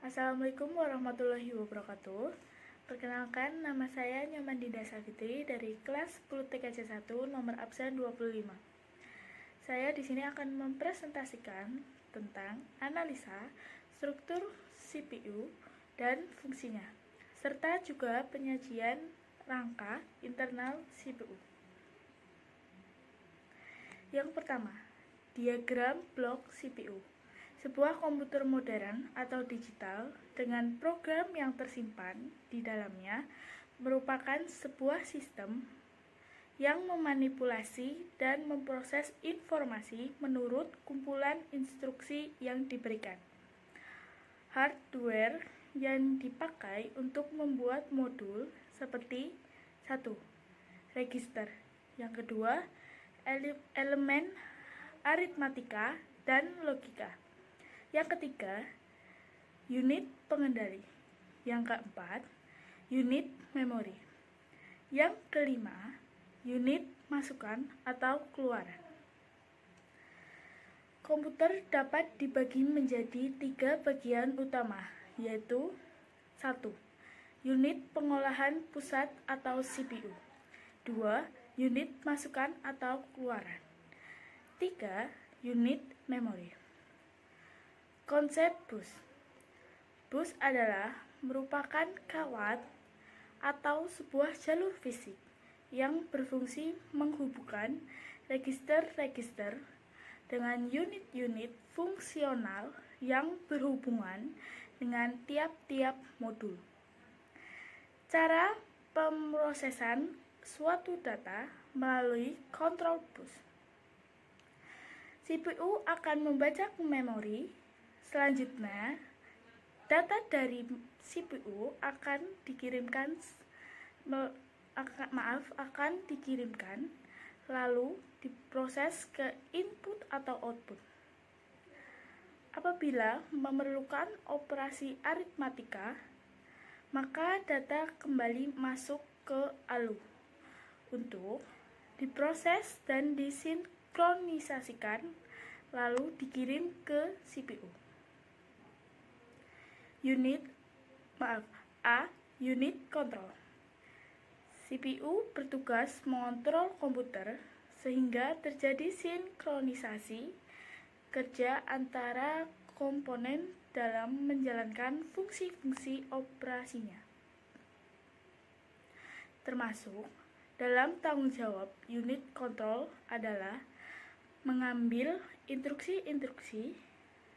Assalamualaikum warahmatullahi wabarakatuh. Perkenalkan, nama saya Nyoman Dinda Savitri dari kelas 10 TKJ 1 nomor absen 25. Saya di sini akan mempresentasikan tentang analisa struktur CPU dan fungsinya, serta juga penyajian rangka internal CPU. Yang pertama, diagram blok CPU. Sebuah komputer modern atau digital dengan program yang tersimpan di dalamnya merupakan sebuah sistem yang memanipulasi dan memproses informasi menurut kumpulan instruksi yang diberikan. Hardware yang dipakai untuk membuat modul seperti 1. Register. Yang kedua, elemen aritmatika dan logika. Yang ketiga, unit pengendali. Yang keempat, unit memori. Yang kelima, unit masukan atau keluaran. Komputer dapat dibagi menjadi 3 bagian utama, yaitu 1. Unit pengolahan pusat atau CPU. 2. Unit masukan atau keluaran. 3. Unit memori. Konsep bus. Bus adalah merupakan kawat atau sebuah jalur fisik yang berfungsi menghubungkan register-register dengan unit-unit fungsional yang berhubungan dengan tiap-tiap modul. Cara pemrosesan suatu data melalui kontrol bus. CPU akan membaca ke memori. Selanjutnya, data dari CPU akan dikirimkan lalu diproses ke input atau output. Apabila memerlukan operasi aritmatika, maka data kembali masuk ke ALU untuk diproses dan disinkronisasikan lalu dikirim ke CPU. Unit control. CPU bertugas mengontrol komputer sehingga terjadi sinkronisasi kerja antara komponen dalam menjalankan fungsi-fungsi operasinya. Termasuk dalam tanggung jawab unit control adalah mengambil instruksi-instruksi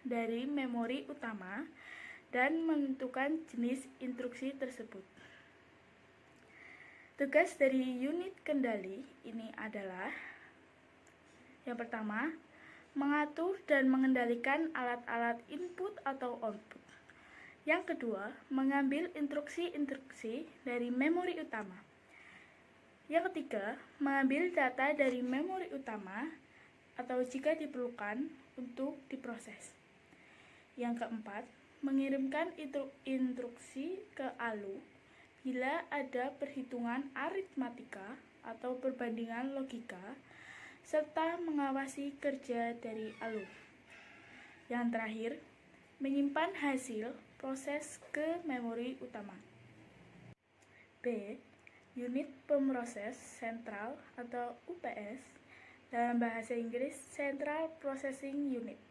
dari memori utama dan menentukan jenis instruksi tersebut. Tugas dari unit kendali ini adalah: yang pertama, mengatur dan mengendalikan alat-alat input atau output. Yang kedua, mengambil instruksi-instruksi dari memori utama. Yang ketiga, mengambil data dari memori utama atau jika diperlukan untuk diproses. Yang keempat, mengirimkan instruksi ke ALU bila ada perhitungan aritmatika atau perbandingan logika, serta mengawasi kerja dari ALU. Yang terakhir, menyimpan hasil proses ke memori utama. B. Unit pemroses sentral atau UPS, dalam bahasa Inggris Central Processing Unit.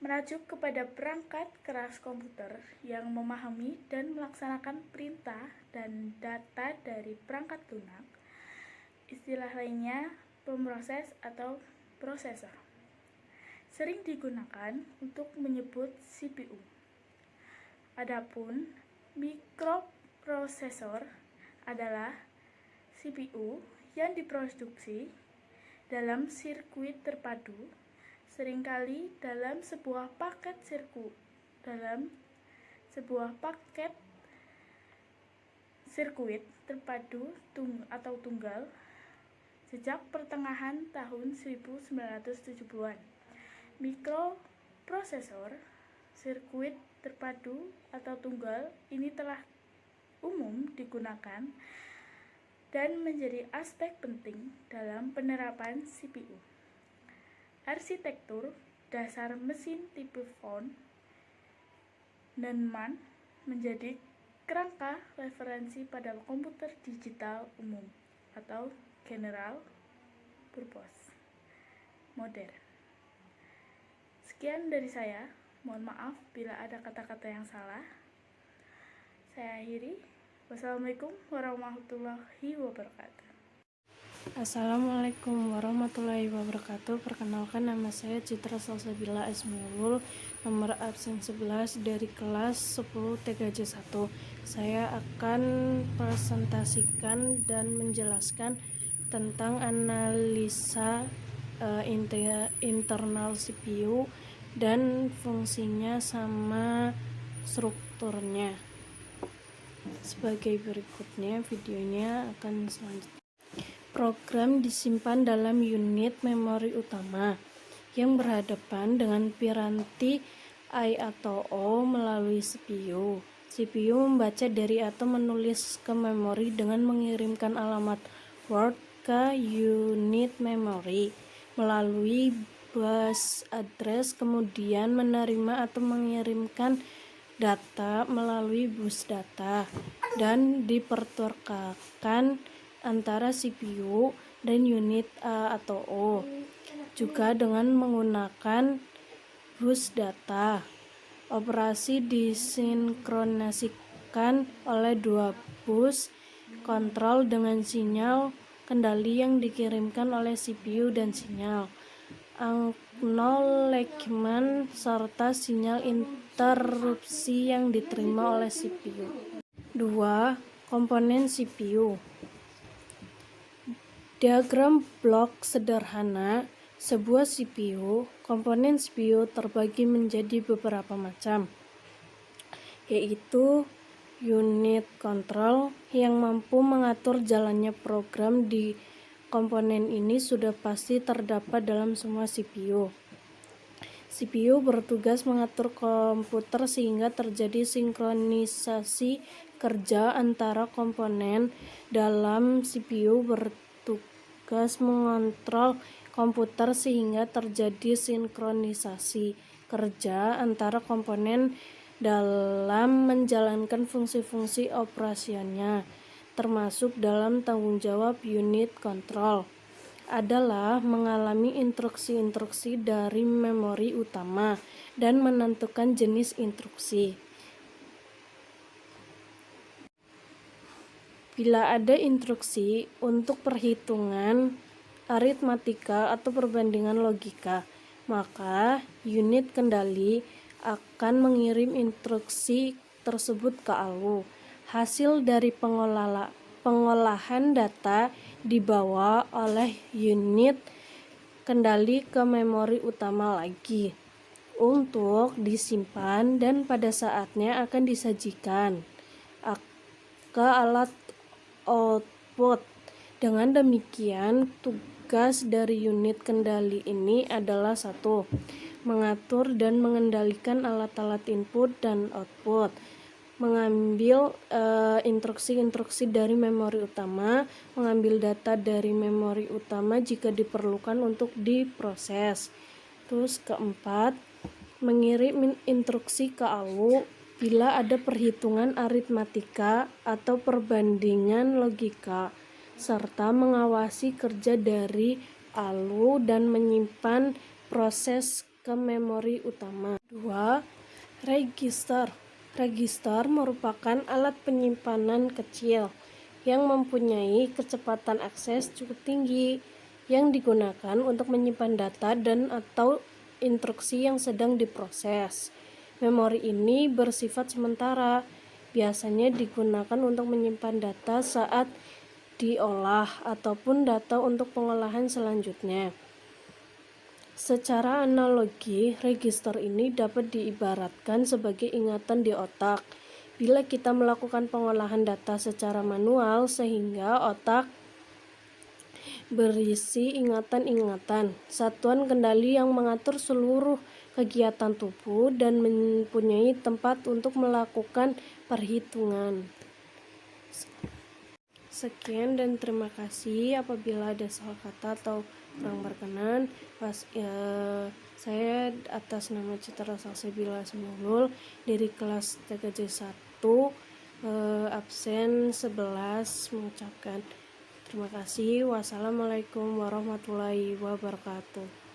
Merujuk kepada perangkat keras komputer yang memahami dan melaksanakan perintah dan data dari perangkat lunak. Istilah lainnya pemroses atau prosesor. Sering digunakan untuk menyebut CPU. Adapun mikroprosesor adalah CPU yang diproduksi dalam sirkuit terpadu, seringkali dalam sebuah paket sirkuit terpadu atau tunggal sejak pertengahan tahun 1970-an. Mikroprosesor sirkuit terpadu atau tunggal ini telah umum digunakan dan menjadi aspek penting dalam penerapan CPU. Arsitektur dasar mesin tipe Von dan MAN menjadi kerangka referensi pada komputer digital umum atau general purpose modern. Sekian dari saya, mohon maaf bila ada kata-kata yang salah. Saya akhiri. Wassalamualaikum warahmatullahi wabarakatuh. Assalamualaikum warahmatullahi wabarakatuh. Perkenalkan, nama saya Citra Salsabila Ismailul, nomor absen 11 dari kelas 10 TKJ 1. Saya akan presentasikan dan menjelaskan tentang analisa internal CPU dan fungsinya sama strukturnya. Sebagai berikutnya, videonya akan selanjutnya. Program disimpan dalam unit memori utama yang berhadapan dengan piranti I atau O melalui CPU. CPU membaca dari atau menulis ke memori dengan mengirimkan alamat word ke unit memori melalui bus address, kemudian menerima atau mengirimkan data melalui bus data dan dipertukarkan antara CPU dan unit A atau O, juga dengan menggunakan bus data. Operasi disinkronasikan oleh dua bus kontrol dengan sinyal kendali yang dikirimkan oleh CPU dan sinyal acknowledgement serta sinyal interupsi yang diterima oleh CPU. 2. Komponen CPU. Diagram blok sederhana sebuah CPU. Komponen CPU terbagi menjadi beberapa macam, yaitu unit kontrol yang mampu mengatur jalannya program. Di komponen ini sudah pasti terdapat dalam semua CPU. CPU bertugas mengatur komputer sehingga terjadi sinkronisasi kerja antara komponen dalam CPU. Bertugas mengontrol komputer sehingga terjadi sinkronisasi kerja antara komponen dalam menjalankan fungsi-fungsi operasionalnya, termasuk dalam tanggung jawab unit kontrol adalah mengalami instruksi-instruksi dari memori utama dan menentukan jenis instruksi. Bila ada instruksi untuk perhitungan aritmatika atau perbandingan logika, maka unit kendali akan mengirim instruksi tersebut ke ALU. Hasil dari pengolahan data dibawa oleh unit kendali ke memori utama lagi untuk disimpan dan pada saatnya akan disajikan ke alat output. Dengan demikian, tugas dari unit kendali ini adalah 1. Mengatur dan mengendalikan alat-alat input dan output, mengambil instruksi-instruksi dari memori utama, mengambil data dari memori utama jika diperlukan untuk diproses. Terus keempat, mengirim instruksi ke ALU bila ada perhitungan aritmatika atau perbandingan logika, serta mengawasi kerja dari ALU dan menyimpan proses ke memori utama. 2. Register. Register merupakan alat penyimpanan kecil yang mempunyai kecepatan akses cukup tinggi yang digunakan untuk menyimpan data dan atau instruksi yang sedang diproses. Memori ini bersifat sementara, biasanya digunakan untuk menyimpan data saat diolah ataupun data untuk pengolahan selanjutnya. Secara analogi, register ini dapat diibaratkan sebagai ingatan di otak. Bila kita melakukan pengolahan data secara manual, sehingga otak berisi ingatan-ingatan, satuan kendali yang mengatur seluruh kegiatan tubuh dan mempunyai tempat untuk melakukan perhitungan. Sekian dan terima kasih. Apabila ada salah kata atau kurang berkenan, Saya atas nama Citra Salsabila Asmaul dari kelas TKJ 1 absen 11 mengucapkan terima kasih. Wassalamualaikum warahmatullahi wabarakatuh.